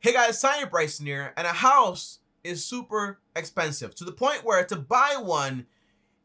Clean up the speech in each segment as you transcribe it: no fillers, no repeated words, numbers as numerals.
Hey guys, TommyBryson here, and a house is super expensive to the point where to buy one,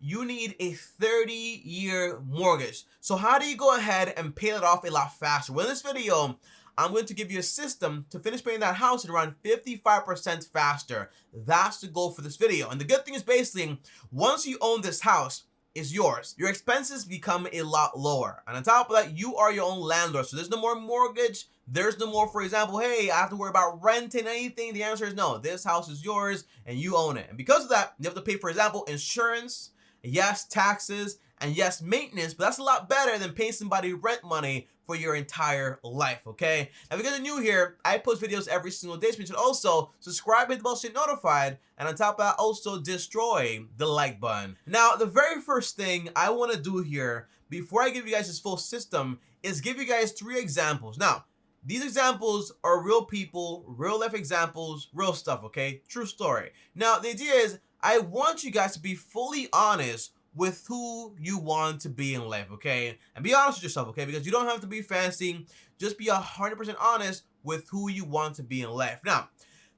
you need a 30-year mortgage. So how do you go ahead and pay it off a lot faster? Well, in this video, I'm going to give you a system to finish paying that house at around 55% faster. That's the goal for this video. And the good thing is basically, once you own this house, it's yours. Your expenses become a lot lower. And on top of that, you are your own landlord. So there's no more mortgage. There's no more, for example, hey, I have to worry about renting anything. The answer is no. This house is yours and you own it. And because of that, you have to pay, for example, insurance, yes, taxes, and yes, maintenance, but that's a lot better than paying somebody rent money for your entire life, okay? Now, because you're new here, I post videos every single day, so you should also subscribe, hit the bell so you're notified, and on top of that, also destroy the like button. Now, the very first thing I want to do here, before I give you guys this full system, is give you guys 3 examples. Now, these examples are real people, real life examples, real stuff, okay? True story. Now, the idea is, I want you guys to be fully honest with who you want to be in life, okay? And be honest with yourself, okay? Because you don't have to be fancy. Just be 100% honest with who you want to be in life. Now,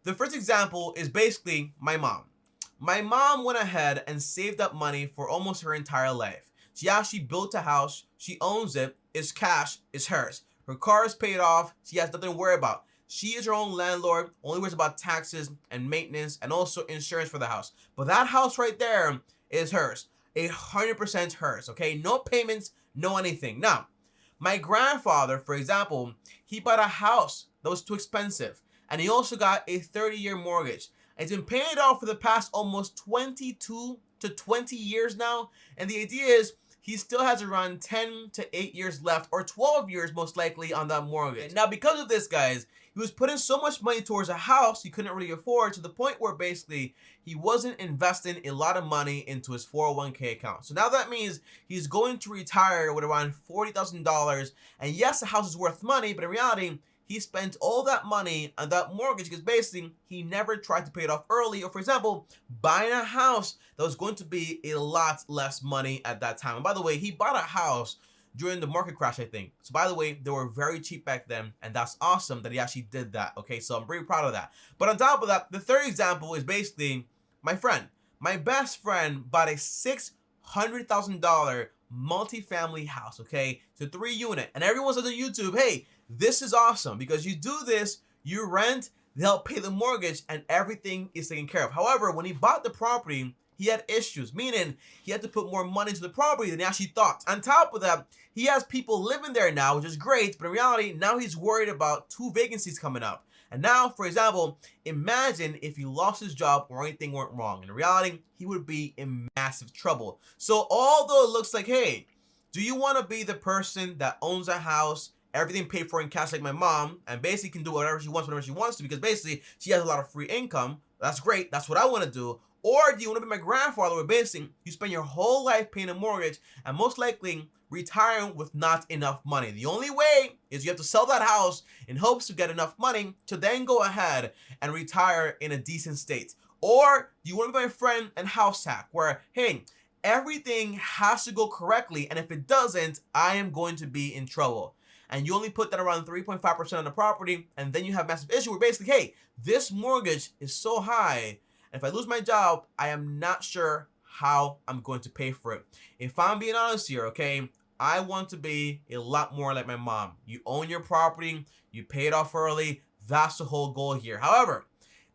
the first example is basically my mom. My mom went ahead and saved up money for almost her entire life. She actually built a house. She owns it. It's cash. It's hers. Her car is paid off. She has nothing to worry about. She is her own landlord, only worries about taxes and maintenance and also insurance for the house. But that house right there is hers. 100% hers, okay? No payments, no anything. Now, my grandfather, for example, he bought a house that was too expensive. And he also got a 30-year mortgage. And he's been paying it off for the past almost 22 to 20 years now. And the idea is, he still has around 10 to 8 years left, or 12 years most likely on that mortgage. Now, because of this, guys, he was putting so much money towards a house he couldn't really afford, to the point where basically he wasn't investing a lot of money into his 401k account. So now that means he's going to retire with around $40,000. And yes, the house is worth money, but in reality, he spent all that money on that mortgage because basically he never tried to pay it off early, or for example, buying a house that was going to be a lot less money at that time. And by the way, he bought a house during the market crash, I think. So by the way, they were very cheap back then, and that's awesome that he actually did that, okay? So I'm pretty proud of that. But on top of that, the third example is basically my friend. My best friend bought a $600,000 multi-family house, okay? So 3-unit. And everyone says on YouTube, hey, this is awesome because you do this, you rent, they help pay the mortgage, and everything is taken care of. However, when he bought the property, he had issues, meaning he had to put more money into the property than he actually thought. On top of that, he has people living there now, which is great, but in reality, now he's worried about 2 vacancies coming up. And now, for example, imagine if he lost his job or anything went wrong. In reality, he would be in massive trouble. So although it looks like, hey, do you want to be the person that owns a house, everything paid for in cash like my mom, and basically can do whatever she wants, whenever she wants to, because basically she has a lot of free income? That's great. That's what I want to do. Or do you want to be my grandfather, where basically you spend your whole life paying a mortgage and most likely retiring with not enough money? The only way is you have to sell that house in hopes to get enough money to then go ahead and retire in a decent state. Or do you want to be my friend and house hack, where, hey, everything has to go correctly, and if it doesn't, I am going to be in trouble. And you only put that around 3.5% on the property, and then you have massive issue where basically, hey, this mortgage is so high, and if I lose my job, I am not sure how I'm going to pay for it. If I'm being honest here, okay, I want to be a lot more like my mom. You own your property, you pay it off early. That's the whole goal here. However,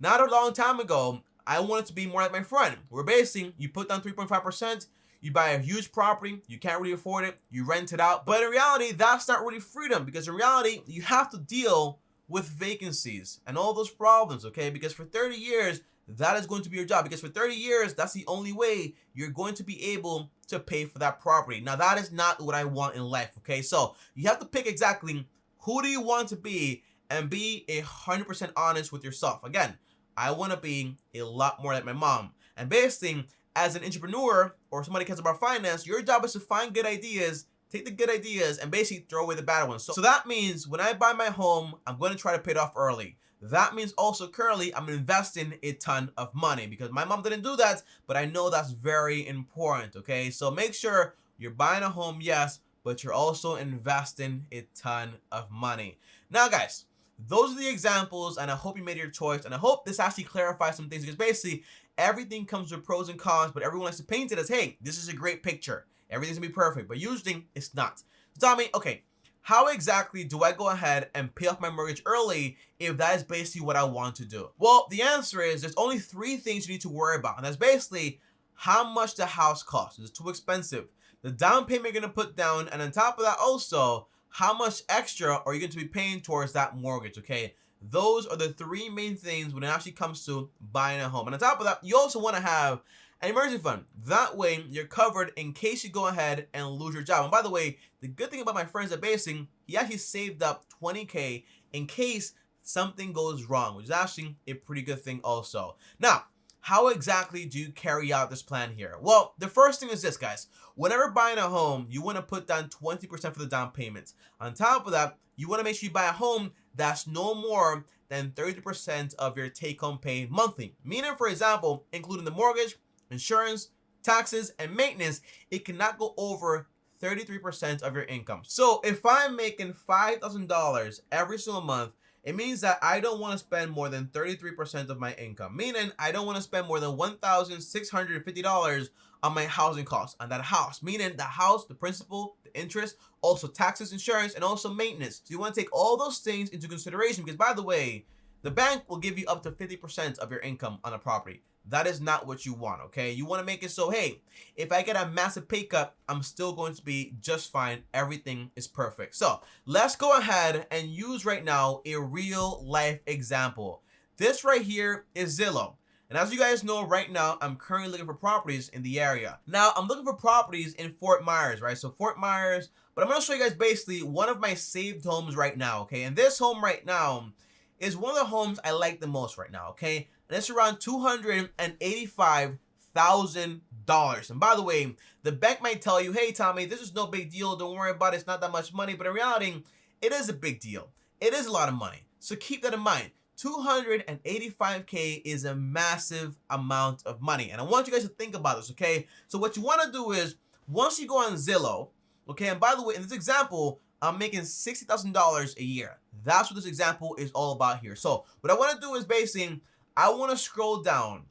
not a long time ago, I wanted to be more like my friend, where basically you put down 3.5%, you buy a huge property, you can't really afford it, you rent it out. But in reality, that's not really freedom, because in reality, you have to deal with vacancies and all those problems, okay? Because for 30 years, that is going to be your job, because for 30 years, that's the only way you're going to be able to pay for that property. Now, that is not what I want in life, okay? So you have to pick exactly who do you want to be and be 100% honest with yourself. Again, I want to be a lot more like my mom. And basically, as an entrepreneur or somebody who cares about finance, your job is to find good ideas, take the good ideas, and basically throw away the bad ones. So that means when I buy my home, I'm going to try to pay it off early. That means also currently I'm investing a ton of money, because my mom didn't do that, but I know that's very important, okay? So make sure you're buying a home, yes, but you're also investing a ton of money. Now, guys, those are the examples, and I hope you made your choice, and I hope this actually clarifies some things, because basically everything comes with pros and cons, but everyone likes to paint it as, hey, this is a great picture, everything's gonna be perfect, but usually it's not. So Tommy, okay, how exactly do I go ahead and pay off my mortgage early if that is basically what I want to do? Well, the answer is there's only 3 things you need to worry about, and that's basically how much the house costs. Is it too expensive? The down payment you're gonna put down, and on top of that also, how much extra are you going to be paying towards that mortgage, okay? Those are the 3 main things when it actually comes to buying a home. And on top of that, you also want to have an emergency fund. That way, you're covered in case you go ahead and lose your job. And by the way, the good thing about my friends at Basing, he actually saved up $20K in case something goes wrong, which is actually a pretty good thing also. Now, how exactly do you carry out this plan here? Well, the first thing is this, guys. Whenever buying a home, you want to put down 20% for the down payment. On top of that, you want to make sure you buy a home that's no more than 30% of your take-home pay monthly. Meaning, for example, including the mortgage, insurance, taxes, and maintenance, it cannot go over 33% of your income. So if I'm making $5,000 every single month, it means that I don't want to spend more than 33% of my income. Meaning, I don't want to spend more than $1,650 on my housing costs on that house. Meaning the house, the principal, the interest, also taxes, insurance, and also maintenance. So you want to take all those things into consideration, because by the way, the bank will give you up to 50% of your income on a property. That is not what you want, okay? You want to make it so, hey, if I get a massive pay cut, I'm still going to be just fine. Everything is perfect. So let's go ahead and use right now a real life example. This right here is Zillow. And as you guys know, right now, I'm currently looking for properties in the area. Now, I'm looking for properties in Fort Myers, right? So Fort Myers, but I'm going to show you guys basically one of my saved homes right now, okay? And this home right now is one of the homes I like the most right now, okay? And it's around $285,000. And by the way, the bank might tell you, hey, Tommy, this is no big deal. Don't worry about it. It's not that much money. But in reality, it is a big deal. It is a lot of money. So keep that in mind. $285K is a massive amount of money. And I want you guys to think about this, okay? So what you want to do is, once you go on Zillow, okay, and by the way, in this example, I'm making $60,000 a year. That's what this example is all about here. So what I want to do is basically, I want to scroll down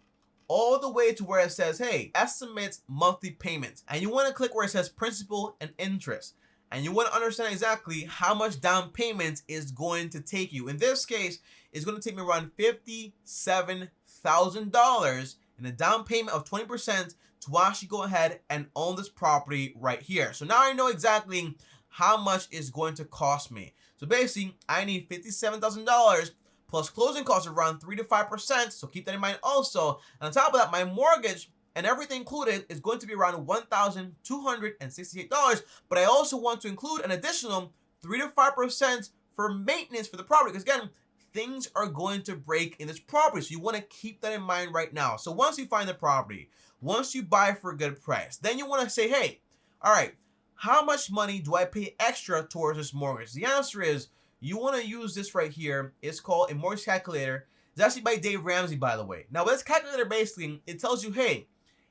all the way to where it says, hey, estimate monthly payments. And you want to click where it says principal and interest. And you want to understand exactly how much down payment is going to take you. In this case, it's going to take me around $57,000 in a down payment of 20% to actually go ahead and own this property right here. So now I know exactly how much is going to cost me. So basically, I need $57,000 plus closing costs around 3 to 5%. So keep that in mind also. And on top of that, my mortgage and everything included is going to be around $1,268. But I also want to include an additional 3 to 5% for maintenance for the property. Because again, things are going to break in this property. So you want to keep that in mind right now. So once you find the property, once you buy for a good price, then you want to say, hey, all right, how much money do I pay extra towards this mortgage? The answer is, you want to use this right here. It's called a mortgage calculator. It's actually by Dave Ramsey, by the way. Now, this calculator basically, it tells you, hey,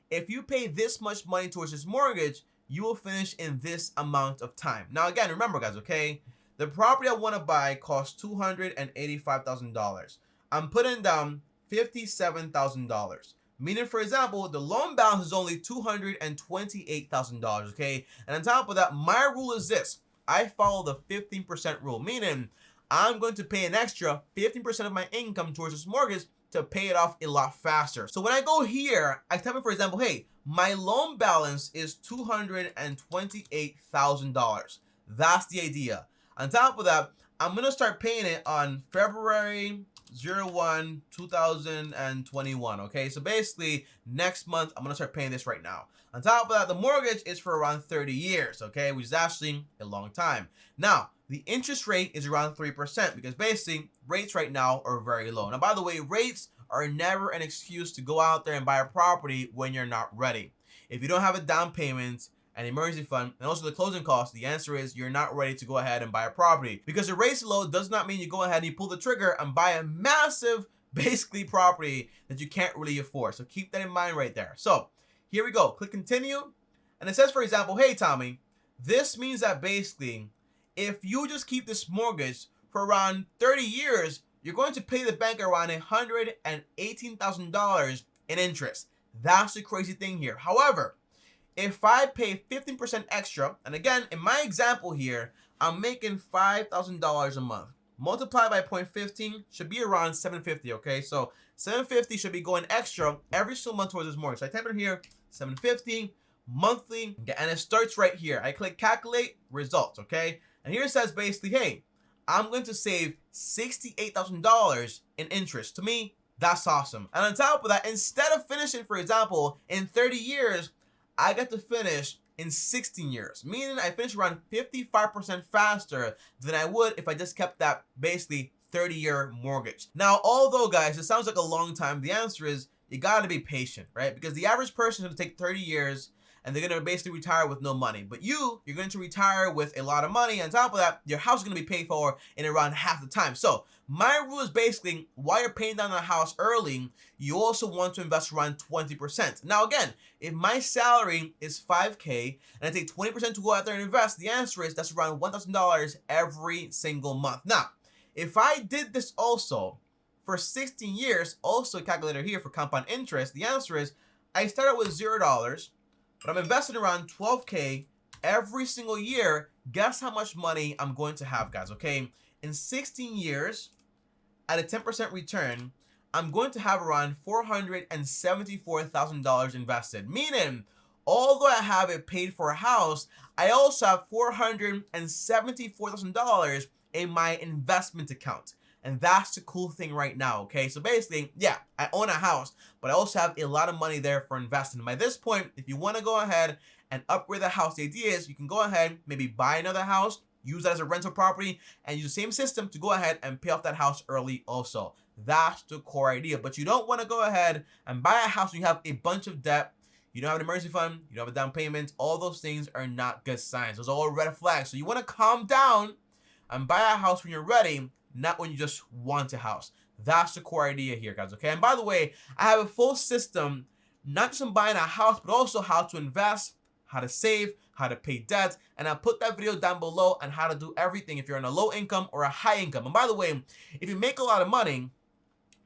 if you pay this much money towards this mortgage, you will finish in this amount of time. Now, again, remember, guys, okay? The property I want to buy costs $285,000. I'm putting down $57,000. Meaning, for example, the loan balance is only $228,000, okay? And on top of that, my rule is this. I follow the 15% rule, meaning I'm going to pay an extra 15% of my income towards this mortgage to pay it off a lot faster. So when I go here, I tell me, for example, hey, my loan balance is $228,000. That's the idea. On top of that, I'm going to start paying it on February 01, 2021, okay? So basically, next month, I'm going to start paying this right now. On top of that, the mortgage is for around 30 years, okay? Which is actually a long time. Now, the interest rate is around 3% because basically, rates right now are very low. Now, by the way, rates are never an excuse to go out there and buy a property when you're not ready. If you don't have a down payment, an emergency fund, and also the closing costs, the answer is you're not ready to go ahead and buy a property. Because the rates low does not mean you go ahead and you pull the trigger and buy a massive, basically, property that you can't really afford. So keep that in mind right there. So here we go. Click continue. And it says, for example, hey, Tommy, this means that basically, if you just keep this mortgage for around 30 years, you're going to pay the bank around $118,000 in interest. That's the crazy thing here. However, if I pay 15% extra, and again, in my example here, I'm making $5,000 a month. Multiply by 0.15 should be around $750, okay? So $750 should be going extra every single month towards this mortgage. So I type in here, $750 monthly, and it starts right here. I click calculate results, okay? And here it says basically, hey, I'm going to save $68,000 in interest. To me, that's awesome. And on top of that, instead of finishing, for example, in 30 years, I got to finish in 16 years, meaning I finished around 55% faster than I would if I just kept that basically 30-year mortgage. Now, although guys, it sounds like a long time, the answer is you gotta be patient, right? Because the average person is gonna take 30 years and they're gonna basically retire with no money. But you're going to retire with a lot of money. On top of that, your house is gonna be paid for in around half the time. So my rule is basically, while you're paying down the house early, you also want to invest around 20%. Now again, if my salary is $5K and I take 20% to go out there and invest, the answer is that's around $1,000 every single month. Now, if I did this also for 16 years, also a calculator here for compound interest, the answer is I started with $0, but I'm investing around 12K every single year. Guess how much money I'm going to have, guys, okay? In 16 years, at a 10% return, I'm going to have around $474,000 invested. Meaning, although I have it paid for a house, I also have $474,000 in my investment account. And that's the cool thing right now, okay? So basically, yeah, I own a house, but I also have a lot of money there for investing. By this point, if you want to go ahead and upgrade the house, the idea is you can go ahead, maybe buy another house, use that as a rental property, and use the same system to go ahead and pay off that house early also. That's the core idea. But you don't want to go ahead and buy a house when you have a bunch of debt, you don't have an emergency fund, you don't have a down payment. All those things are not good signs. Those are all red flags. So you want to calm down and buy a house when you're ready, not when you just want a house. That's the core idea here, guys, okay? And by the way, I have a full system, not just on buying a house, but also how to invest, how to save, how to pay debt, and I'll put that video down below on how to do everything if you're on a low income or a high income. And by the way, if you make a lot of money,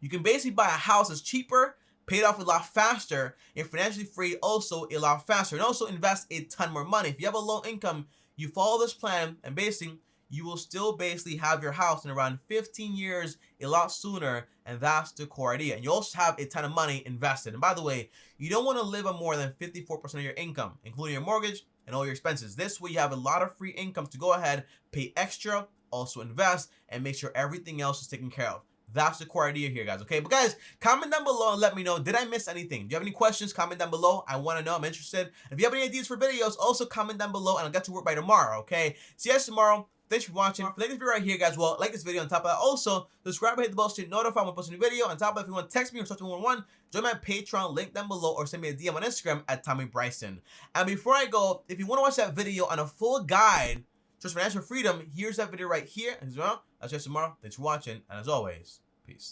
you can basically buy a house that's cheaper, paid off a lot faster, and financially free also a lot faster, and also invest a ton more money. If you have a low income, you follow this plan, and basically, you will still basically have your house in around 15 years, a lot sooner, and that's the core idea. And you also have a ton of money invested. And by the way, you don't want to live on more than 54% of your income, including your mortgage and all your expenses. This way you have a lot of free income to go ahead, pay extra, also invest, and make sure everything else is taken care of. That's the core idea here, guys, okay? But guys, comment down below and let me know, did I miss anything? Do you have any questions? Comment down below. I want to know. I'm interested. If you have any ideas for videos, also comment down below, and I'll get to work by tomorrow, okay? See you guys tomorrow. Thanks for watching. If you like this video right here, guys, well, like this video. On top of that, also, subscribe and hit the bell so you're notified when I post a new video. On top of that, if you want to text me or talk to 111, join my Patreon, link down below, or send me a DM on Instagram at TommyBryson. And before I go, if you want to watch that video on a full guide towards financial freedom, here's that video right here as well. I'll see you tomorrow. Thanks for watching, and as always, peace.